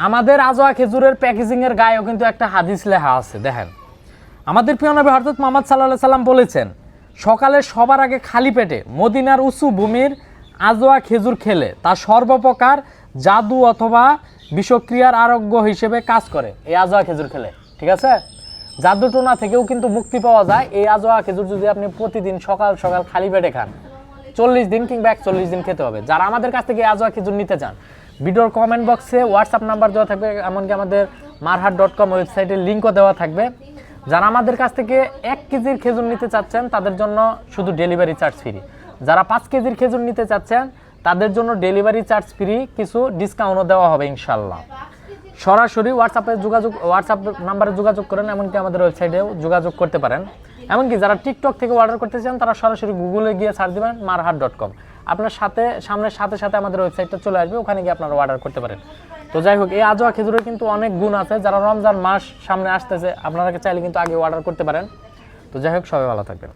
আমাদের আজোয়া খেজুরের প্যাকেজিংয়ের গায়েও কিন্তু একটা হাদিস লেখা আছে, দেখেন। আমাদের প্রিয় নবী হযরত মুহাম্মদ সাল্লাল্লাহু আলাইহি সাল্লাম বলেছেন, সকালে সবার আগে খালি পেটে মদিনার উঁচু ভূমির আজোয়া খেজুর খেলে তা সর্বপ্রকার জাদু অথবা বিষক্রিয়ার আরোগ্য হিসেবে কাজ করে। এই আজোয়া খেজুর খেলে, ঠিক আছে, জাদু টোনা থেকেও কিন্তু মুক্তি পাওয়া যায় এই আজোয়া খেজুর যদি আপনি প্রতিদিন সকাল সকাল খালি পেটে খান। 40 দিন কিংবা 41 দিন খেতে হবে। যারা আমাদের কাছ থেকে আজোয়া খেজুর নিতে চান, ভিডিওর কমেন্ট বক্সে হোয়াটসঅ্যাপ নাম্বার দেওয়া থাকবে, এমনকি আমাদের marhat.com ওয়েবসাইটের লিঙ্কও দেওয়া থাকবে। যারা আমাদের কাছ থেকে 1 কেজির খেজুর নিতে চাচ্ছেন তাদের জন্য শুধু ডেলিভারি চার্জ ফ্রি। যারা 5 কেজির খেজুর নিতে চাচ্ছেন তাদের জন্য ডেলিভারি চার্জ ফ্রি, কিছু ডিসকাউন্টও দেওয়া হবে ইনশাল্লাহ। সরাসরি হোয়াটসঅ্যাপ নাম্বারে যোগাযোগ করেন, এমনকি আমাদের ওয়েবসাইটেও যোগাযোগ করতে পারেন। এমনকি যারা টিকটক থেকে অর্ডার করতে চান তারা সরাসরি গুগলে গিয়ে সার্চ দেবেন marhat.com, আপনার সাথে সাথে আমাদের ওয়েবসাইটটা চলে আসবে, ওখানে গিয়ে আপনারা অর্ডার করতে পারেন। তো যাই হোক, এই আজোয়া খেজুরের কিন্তু অনেক গুণ আছে। যারা রমজান মাস সামনে আসতেছে আপনারা চাইলে কিন্তু আগে অর্ডার করতে পারেন। তো যাই হোক, সবাই ভালো থাকবেন।